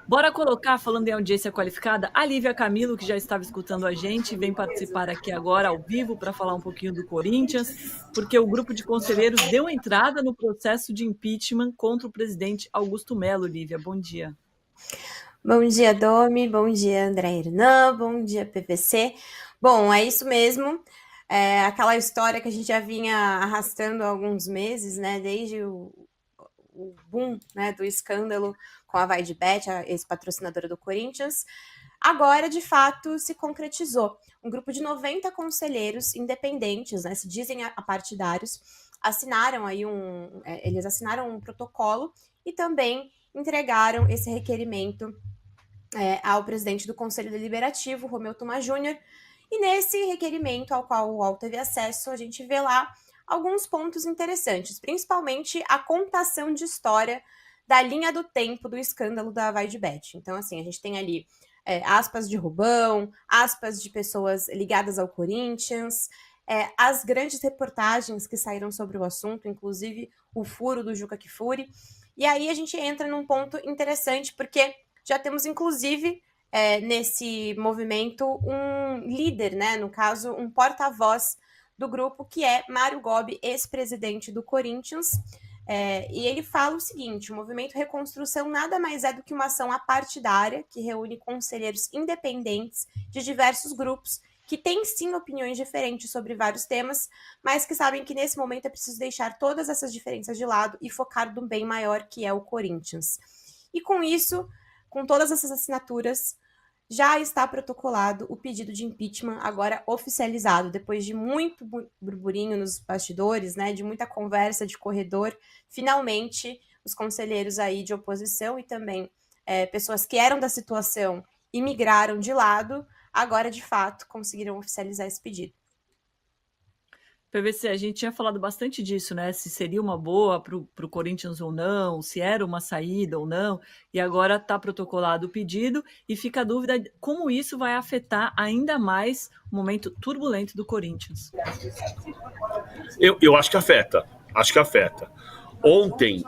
Bora colocar, falando em audiência qualificada, a Lívia Camilo, que já estava escutando a gente, vem participar aqui agora ao vivo para falar um pouquinho do Corinthians, porque o grupo de conselheiros deu entrada no processo de impeachment contra o presidente Augusto Melo. Lívia, bom dia. Bom dia, Domi. Bom dia, André Hernan. Bom dia, PVC. Bom, é isso mesmo. É aquela história que a gente já vinha arrastando há alguns meses, né? Desde o boom, né, do escândalo com a VaideBet, a ex-patrocinadora do Corinthians. Agora, de fato, se concretizou. Um grupo de 90 conselheiros independentes, né, se dizem apartidários, assinaram aí eles assinaram um protocolo e também entregaram esse requerimento ao presidente do Conselho Deliberativo, Romeu Thoma Júnior, e nesse requerimento ao qual o UOL teve acesso, a gente vê lá alguns pontos interessantes, principalmente a contação de história da linha do tempo do escândalo da VaideBet. Então, assim, a gente tem ali aspas de Rubão, aspas de pessoas ligadas ao Corinthians, as grandes reportagens que saíram sobre o assunto, inclusive o furo do Juca Kfouri. E aí a gente entra num ponto interessante, porque já temos, inclusive, nesse movimento, um líder, né? No caso, um porta-voz do grupo, que é Mário Gobi, ex-presidente do Corinthians. E ele fala o seguinte: o movimento Reconstrução nada mais é do que uma ação apartidária que reúne conselheiros independentes de diversos grupos que têm sim opiniões diferentes sobre vários temas, mas que sabem que nesse momento é preciso deixar todas essas diferenças de lado e focar no bem maior, que é o Corinthians. E com isso, com todas essas assinaturas, já está protocolado o pedido de impeachment, agora oficializado, depois de muito burburinho nos bastidores, né, de muita conversa de corredor. Finalmente, os conselheiros aí de oposição e também pessoas que eram da situação e migraram de lado, agora, de fato, conseguiram oficializar esse pedido. PVC, a gente tinha falado bastante disso, né? Se seria uma boa para o Corinthians ou não, se era uma saída ou não, e agora está protocolado o pedido e fica a dúvida como isso vai afetar ainda mais o momento turbulento do Corinthians. Eu acho que afeta. Acho que afeta. Ontem,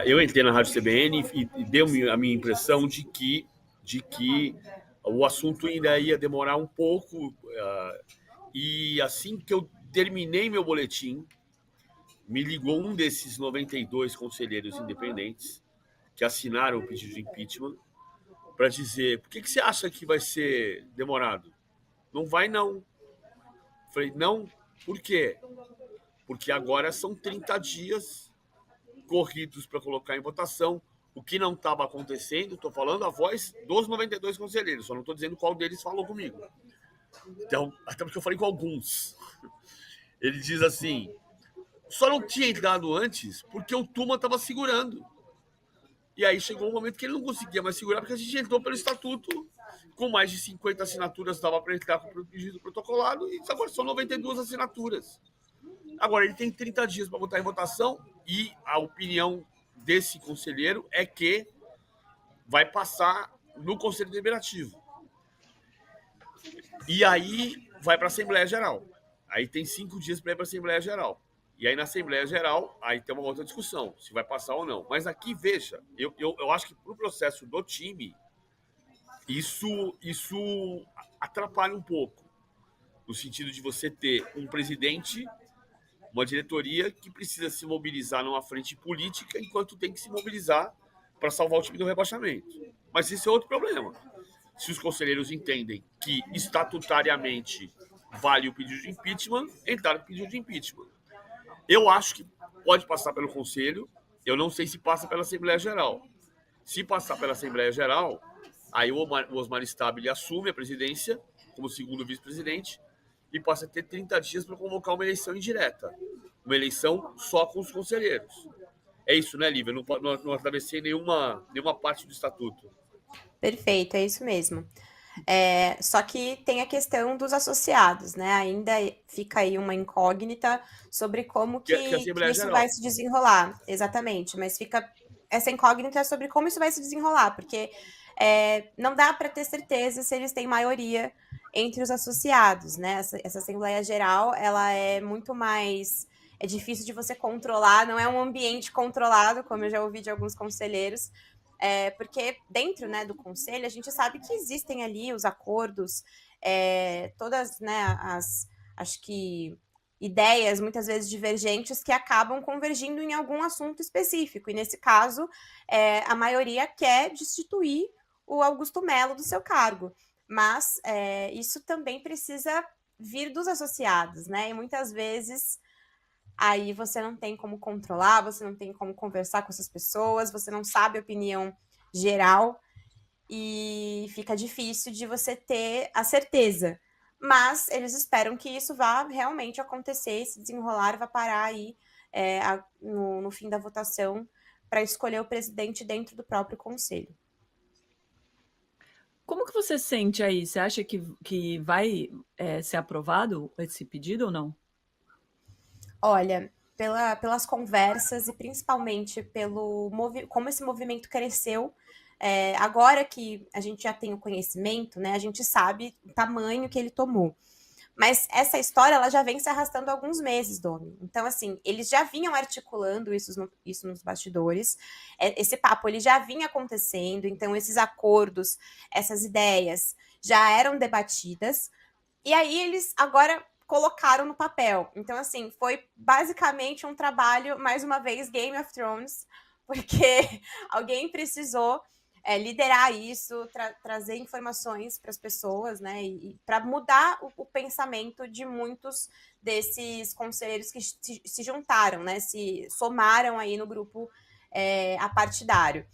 eu entrei na Rádio CBN e deu a minha impressão de que o assunto ainda ia demorar um pouco. E assim que eu terminei meu boletim, me ligou um desses 92 conselheiros independentes que assinaram o pedido de impeachment para dizer: por que você acha que vai ser demorado? Não vai, não. Falei: não, por quê? Porque agora são 30 dias corridos para colocar em votação, o que não estava acontecendo. Estou falando a voz dos 92 conselheiros, só não estou dizendo qual deles falou comigo. Então, até porque eu falei com alguns. Ele diz assim: só não tinha entrado antes porque o Tuma estava segurando. E aí chegou um momento que ele não conseguia mais segurar, porque a gente entrou pelo estatuto, com mais de 50 assinaturas, dava para entrar com o pedido protocolado, e agora são 92 assinaturas. Agora, ele tem 30 dias para botar em votação, e a opinião desse conselheiro é que vai passar no Conselho Deliberativo. E aí vai para a Assembleia Geral. Aí tem 5 dias para ir para a Assembleia Geral. E aí na Assembleia Geral, aí tem uma outra discussão, se vai passar ou não. Mas aqui, veja, eu acho que para o processo do time, isso atrapalha um pouco. No sentido de você ter um presidente, uma diretoria que precisa se mobilizar numa frente política, enquanto tem que se mobilizar para salvar o time do rebaixamento. Mas esse é outro problema. Se os conselheiros entendem que estatutariamente vale o pedido de impeachment, entraram com o pedido de impeachment. Eu acho que pode passar pelo Conselho, eu não sei se passa pela Assembleia Geral. Se passar pela Assembleia Geral, aí o Osmar Stabile assume a presidência como segundo vice-presidente e passa a ter 30 dias para convocar uma eleição indireta. Uma eleição só com os conselheiros. É isso, né, Lívia? Não atravessei nenhuma parte do estatuto. Perfeito, é isso mesmo. Só que tem a questão dos associados, né? Ainda fica aí uma incógnita sobre como Que a que Assembleia isso Geral. vai se desenrolar. Exatamente, mas fica essa incógnita sobre como isso vai se desenrolar, porque não dá para ter certeza se eles têm maioria entre os associados, né? Essa Assembleia Geral, ela é muito mais... É difícil de você controlar, não é um ambiente controlado, como eu já ouvi de alguns conselheiros, porque dentro, né, do conselho a gente sabe que existem ali os acordos, todas, né, acho que ideias muitas vezes divergentes que acabam convergindo em algum assunto específico, e nesse caso a maioria quer destituir o Augusto Melo do seu cargo, mas isso também precisa vir dos associados, né, e muitas vezes aí você não tem como controlar, você não tem como conversar com essas pessoas, você não sabe a opinião geral e fica difícil de você ter a certeza. Mas eles esperam que isso vá realmente acontecer, se desenrolar, vá parar aí no fim da votação para escolher o presidente dentro do próprio conselho. Como que você sente aí? Você acha que vai ser aprovado esse pedido ou não? Olha, pelas conversas e principalmente como esse movimento cresceu, agora que a gente já tem o conhecimento, né, a gente sabe o tamanho que ele tomou. Mas essa história ela já vem se arrastando há alguns meses, Domi. Então, assim, eles já vinham articulando isso nos bastidores. Esse papo ele já vinha acontecendo, então esses acordos, essas ideias já eram debatidas. E aí eles agora colocaram no papel. Então, assim, foi basicamente um trabalho, mais uma vez, Game of Thrones, porque alguém precisou liderar isso, trazer informações para as pessoas, né? E para mudar o pensamento de muitos desses conselheiros que se juntaram, né? Se somaram aí no grupo apartidário.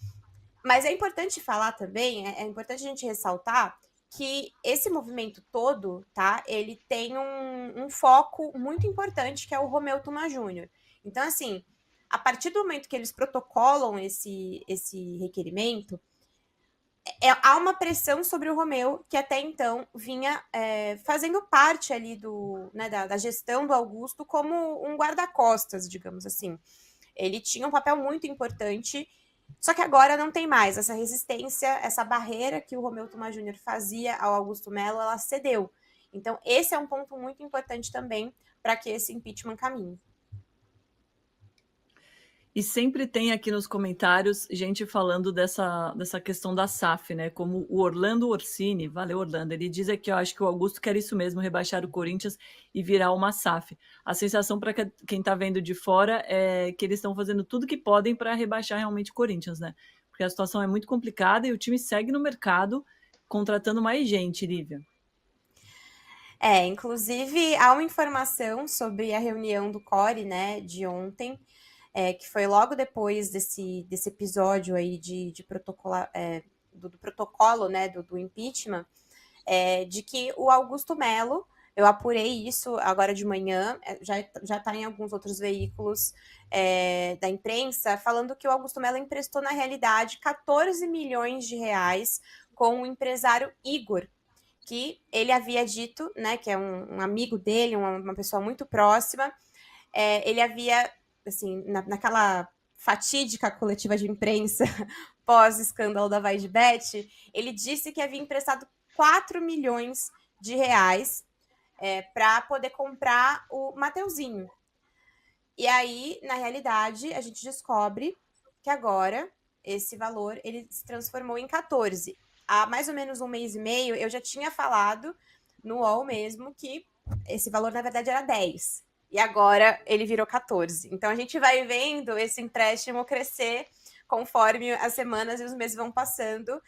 Mas é importante falar também, é importante a gente ressaltar que esse movimento todo, tá? Ele tem um foco muito importante, que é o Romeu Tuma Júnior. Então, assim, a partir do momento que eles protocolam esse requerimento, há uma pressão sobre o Romeu, que até então vinha fazendo parte ali da gestão do Augusto como um guarda-costas, digamos assim. Ele tinha um papel muito importante, só que agora não tem mais. Essa resistência, essa barreira que o Romeu Tuma Júnior fazia ao Augusto Melo, ela cedeu. Então, esse é um ponto muito importante também para que esse impeachment caminhe. E sempre tem aqui nos comentários gente falando dessa questão da SAF, né? Como o Orlando Orsini, valeu Orlando, ele diz aqui, eu acho que o Augusto quer isso mesmo, rebaixar o Corinthians e virar uma SAF. A sensação para quem está vendo de fora é que eles estão fazendo tudo que podem para rebaixar realmente o Corinthians, né? Porque a situação é muito complicada e o time segue no mercado contratando mais gente, Lívia. Inclusive há uma informação sobre a reunião do CORE, né, de ontem, que foi logo depois desse episódio aí de do protocolo, né, do impeachment, de que o Augusto Melo, eu apurei isso agora de manhã, já está em alguns outros veículos da imprensa, falando que o Augusto Melo emprestou, na realidade, 14 milhões de reais com o empresário Igor, que ele havia dito, né, que é um amigo dele, uma pessoa muito próxima, ele havia, assim, naquela fatídica coletiva de imprensa pós-escândalo da Vai de Bet, ele disse que havia emprestado 4 milhões de reais para poder comprar o Mateuzinho. E aí, na realidade, a gente descobre que agora esse valor ele se transformou em 14. Há mais ou menos um mês e meio, eu já tinha falado no UOL mesmo que esse valor, na verdade, era 10. E agora ele virou 14. Então, a gente vai vendo esse empréstimo crescer conforme as semanas e os meses vão passando.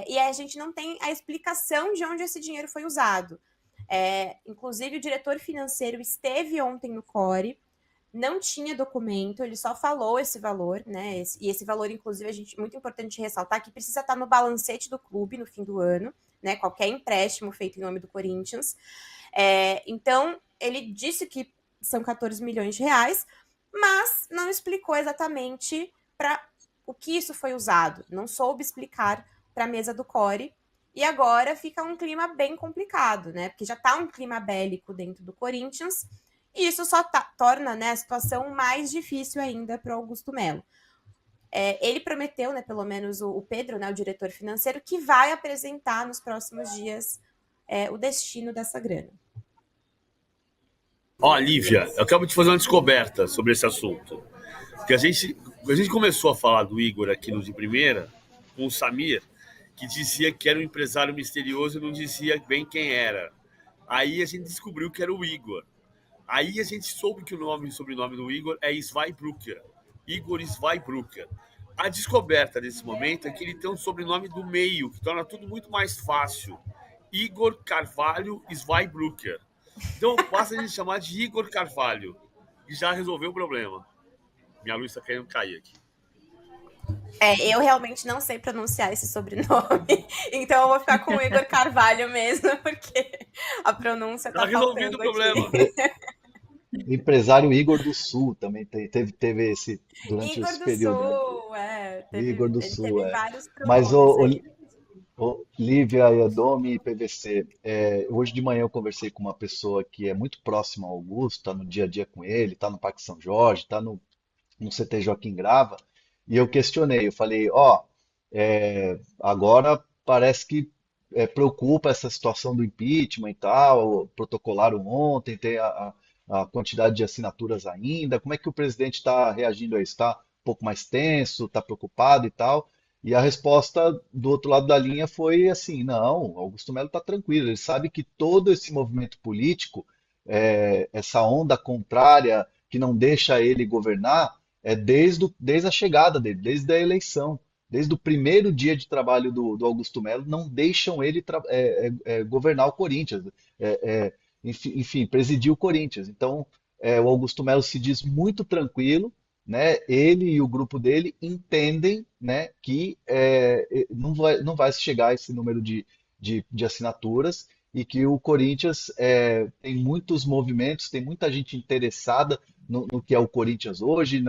E a gente não tem a explicação de onde esse dinheiro foi usado. Inclusive, o diretor financeiro esteve ontem no CORE, não tinha documento, ele só falou esse valor, né? E esse valor, inclusive, muito importante ressaltar que precisa estar no balancete do clube no fim do ano, né? Qualquer empréstimo feito em nome do Corinthians. Então, ele disse que são 14 milhões de reais, mas não explicou exatamente para o que isso foi usado. Não soube explicar para a mesa do CORE. E agora fica um clima bem complicado, né? Porque já está um clima bélico dentro do Corinthians. E isso só torna, né, a situação mais difícil ainda para o Augusto Melo. Ele prometeu, né, pelo menos o Pedro, né, o diretor financeiro, que vai apresentar nos próximos dias o destino dessa grana. Ó, Lívia, eu acabo de fazer uma descoberta sobre esse assunto. Porque a gente começou a falar do Igor aqui no De Primeira, com o Samir, que dizia que era um empresário misterioso e não dizia bem quem era. Aí a gente descobriu que era o Igor. Aí a gente soube que o sobrenome do Igor é Zweibrucker. Igor Zweibrucker. A descoberta desse momento é que ele tem um sobrenome do meio, que torna tudo muito mais fácil. Igor Carvalho Zweibrucker. Então basta a gente chamar de Igor Carvalho e já resolveu o problema. Minha luz está querendo cair aqui. Eu realmente não sei pronunciar esse sobrenome, então eu vou ficar com o Igor Carvalho mesmo, porque a pronúncia tá resolvido o problema. Aqui. Empresário Igor do Sul também teve esse durante Igor esse do período. Sul, Igor do Sul, teve vários Mas pronomes aí. Lívia, Edomi e PVC, hoje de manhã eu conversei com uma pessoa que é muito próxima ao Augusto, está no dia a dia com ele, está no Parque São Jorge, está no CT Joaquim Grava, e eu questionei, eu falei, agora parece que preocupa essa situação do impeachment e tal, protocolaram ontem, tem a quantidade de assinaturas ainda, como é que o presidente está reagindo a isso? Está um pouco mais tenso, está preocupado e tal? E a resposta do outro lado da linha foi assim, não, Augusto Melo está tranquilo, ele sabe que todo esse movimento político, essa onda contrária que não deixa ele governar, desde a chegada dele, desde a eleição, desde o primeiro dia de trabalho do Augusto Melo, não deixam ele governar o Corinthians, enfim, presidir o Corinthians. Então, o Augusto Melo se diz muito tranquilo, né? Ele e o grupo dele entendem, né, que não vai chegar a esse número de assinaturas e que o Corinthians tem muitos movimentos, tem muita gente interessada no que é o Corinthians hoje.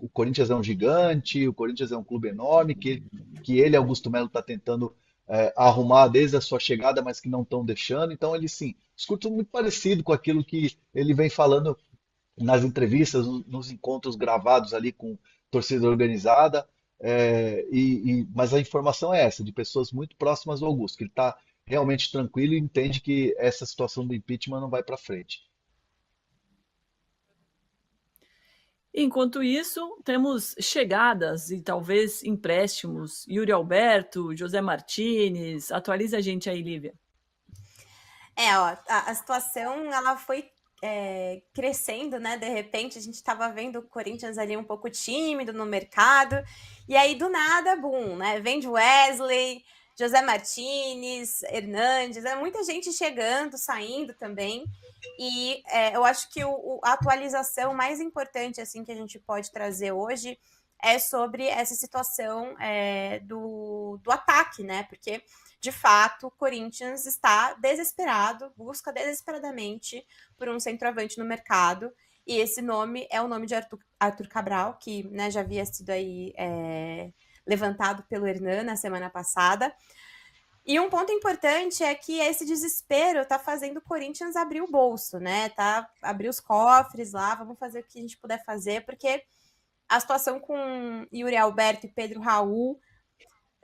O Corinthians é um gigante, o Corinthians é um clube enorme, que ele, Augusto Melo, está tentando arrumar desde a sua chegada, mas que não estão deixando. Então, ele, sim, discurso muito parecido com aquilo que ele vem falando nas entrevistas, nos encontros gravados ali com torcida organizada, mas a informação é essa, de pessoas muito próximas do Augusto, que ele está realmente tranquilo e entende que essa situação do impeachment não vai para frente. Enquanto isso, temos chegadas e talvez empréstimos. Yuri Alberto, José Martínez. Atualiza a gente aí, Lívia. A situação ela foi crescendo, né? De repente, a gente estava vendo o Corinthians ali um pouco tímido no mercado. E aí, do nada, boom, né? Vende Wesley, José Martínez, Hernandes, muita gente chegando, saindo também. E eu acho que a atualização mais importante assim que a gente pode trazer hoje é sobre essa situação do ataque, né? Porque, de fato, o Corinthians está desesperado, busca desesperadamente por um centroavante no mercado. E esse nome é o nome de Arthur Cabral, que, né, já havia sido aí levantado pelo Hernan na semana passada. E um ponto importante é que esse desespero está fazendo o Corinthians abrir o bolso, né? Abrir os cofres lá, vamos fazer o que a gente puder fazer, porque a situação com Yuri Alberto e Pedro Raul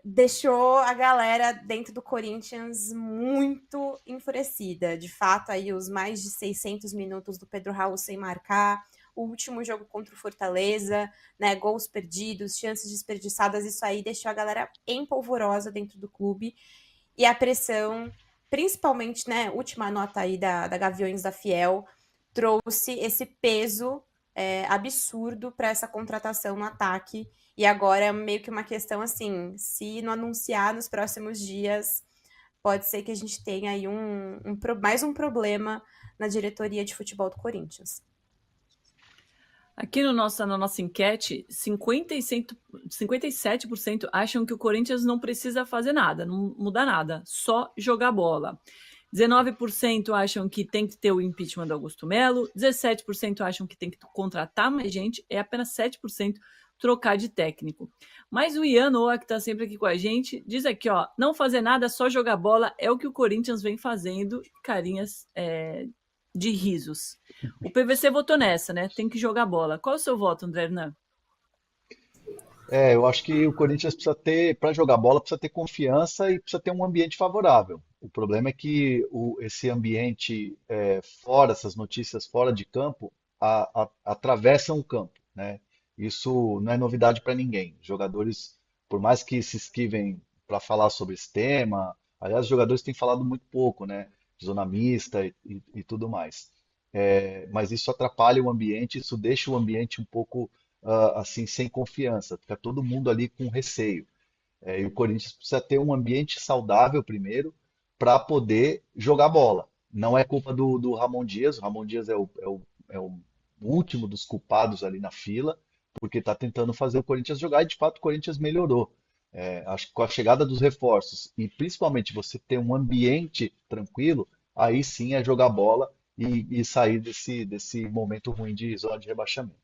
deixou a galera dentro do Corinthians muito enfurecida. De fato, aí os mais de 600 minutos do Pedro Raul sem marcar, o último jogo contra o Fortaleza, né, gols perdidos, chances desperdiçadas, isso aí deixou a galera empolvorosa dentro do clube. E a pressão, principalmente, né, última nota aí da Gaviões da Fiel, trouxe esse peso absurdo para essa contratação no ataque. E agora é meio que uma questão assim, se não anunciar nos próximos dias, pode ser que a gente tenha aí mais um problema na diretoria de futebol do Corinthians. Aqui na nossa enquete, 57% acham que o Corinthians não precisa fazer nada, não mudar nada, só jogar bola. 19% acham que tem que ter o impeachment do Augusto Melo, 17% acham que tem que contratar mais gente, apenas 7% trocar de técnico. Mas o Ian Noah, que está sempre aqui com a gente, diz aqui, não fazer nada, só jogar bola, é o que o Corinthians vem fazendo, carinhas de risos. O PVC votou nessa, né? Tem que jogar bola. Qual é o seu voto, André Hernan? Eu acho que o Corinthians precisa ter, para jogar bola, precisa ter confiança e precisa ter um ambiente favorável. O problema é que esse ambiente fora, essas notícias fora de campo, atravessam o campo. né? Isso não é novidade para ninguém. Jogadores, por mais que se esquivem para falar sobre esse tema, aliás, os jogadores têm falado muito pouco, né? Zona mista e tudo mais. Mas isso atrapalha o ambiente, isso deixa o ambiente um pouco assim sem confiança, fica todo mundo ali com receio. E o Corinthians precisa ter um ambiente saudável primeiro para poder jogar bola. Não é culpa do Ramon Dias, o Ramon Dias é o último dos culpados ali na fila, porque está tentando fazer o Corinthians jogar e de fato o Corinthians melhorou. Acho que com a chegada dos reforços e principalmente você ter um ambiente tranquilo, aí sim é jogar bola e sair desse momento ruim de zona de rebaixamento.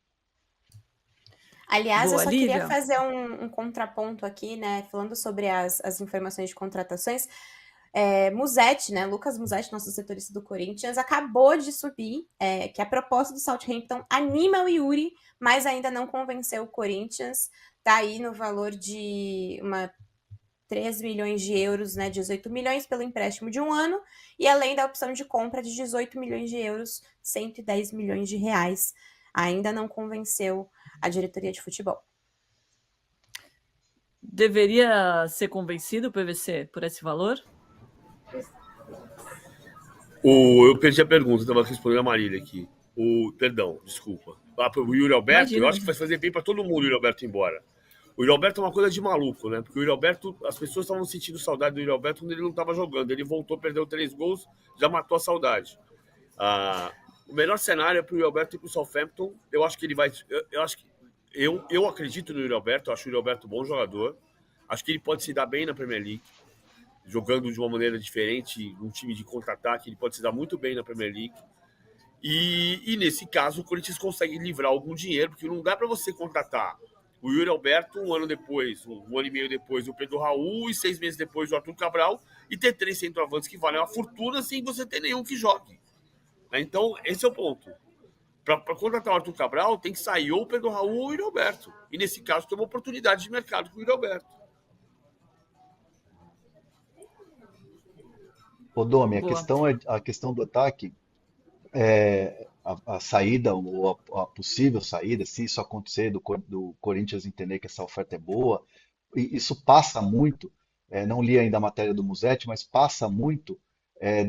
Aliás, eu Boa, só queria Lívia. fazer um contraponto aqui, né? Falando sobre as informações de contratações. Musetti, né? Lucas Musetti, nosso setorista do Corinthians, acabou de subir que a proposta do Southampton anima o Yuri, mas ainda não convenceu o Corinthians. Tá aí no valor de 3 milhões de euros, né? 18 milhões pelo empréstimo de um ano, e além da opção de compra de 18 milhões de euros, 110 milhões de reais. Ainda não convenceu a diretoria de futebol. Deveria ser convencido o PVC por esse valor? Eu perdi a pergunta, estava respondendo a Marília aqui. Perdão, desculpa. O Yuri Alberto, Imagina, eu acho que vai fazer bem para todo mundo o Yuri Alberto ir embora. O Yuri Alberto é uma coisa de maluco, né? Porque o Yuri Alberto, as pessoas estavam sentindo saudade do Yuri Alberto quando ele não estava jogando. Ele voltou, perdeu 3 gols, já matou a saudade. O melhor cenário é para o Yuri Alberto ir para o Southampton. Eu acho que ele vai. Eu acredito no Yuri Alberto, eu acho o Yuri Alberto um bom jogador. Acho que ele pode se dar bem na Premier League, jogando de uma maneira diferente, um time de contra-ataque, ele pode se dar muito bem na Premier League. E nesse caso, o Corinthians consegue livrar algum dinheiro, porque não dá para você contratar o Yuri Alberto um ano depois, um ano e meio depois, o Pedro Raul, e 6 meses depois o Arthur Cabral, e ter 3 centroavantes que valem uma fortuna sem você ter nenhum que jogue. Então, esse é o ponto. Para contratar o Arthur Cabral, tem que sair ou o Pedro Raul ou o Yuri Alberto. E nesse caso, tem uma oportunidade de mercado com o Yuri Alberto. Ô, Domi, boa. a questão do ataque, a saída, ou a possível saída, se isso acontecer, do Corinthians entender que essa oferta é boa, isso passa muito, não li ainda a matéria do Musetti, mas passa muito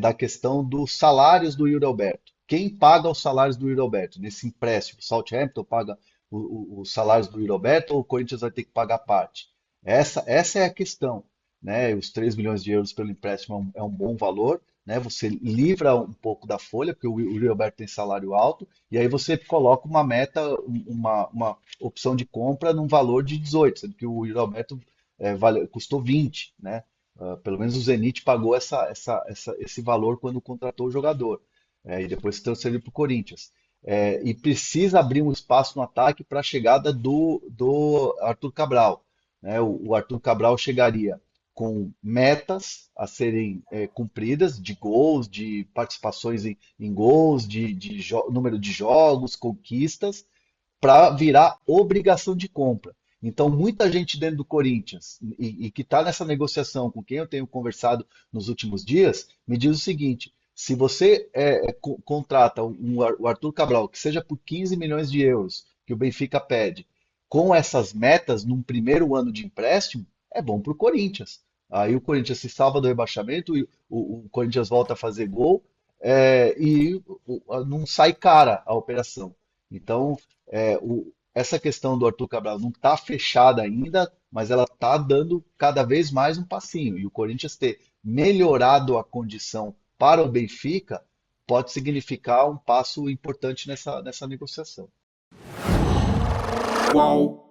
da questão dos salários do Yuri Alberto. Quem paga os salários do Yuri Alberto nesse empréstimo? O Southampton paga os salários do Yuri Alberto ou o Corinthians vai ter que pagar parte? Essa é a questão, né? Os 3 milhões de euros pelo empréstimo é um bom valor, né? Você livra um pouco da folha, porque o Yuri Alberto tem salário alto, e aí você coloca uma meta, uma opção de compra num valor de 18, sendo que o Yuri Alberto custou 20, né? Pelo menos o Zenit pagou esse valor quando contratou o jogador, e depois se transferiu para o Corinthians. E precisa abrir um espaço no ataque para a chegada do Arthur Cabral, né? O Arthur Cabral chegaria com metas a serem cumpridas, de gols, de participações em gols, de número de jogos, conquistas, para virar obrigação de compra. Então, muita gente dentro do Corinthians e que está nessa negociação com quem eu tenho conversado nos últimos dias, me diz o seguinte: se você contrata o Arthur Cabral, que seja por 15 milhões de euros, que o Benfica pede, com essas metas num primeiro ano de empréstimo, é bom para o Corinthians. Aí o Corinthians se salva do rebaixamento, e o Corinthians volta a fazer gol, não sai cara a operação. Então, essa questão do Arthur Cabral não está fechada ainda, mas ela está dando cada vez mais um passinho. E o Corinthians ter melhorado a condição para o Benfica pode significar um passo importante nessa negociação. Qual?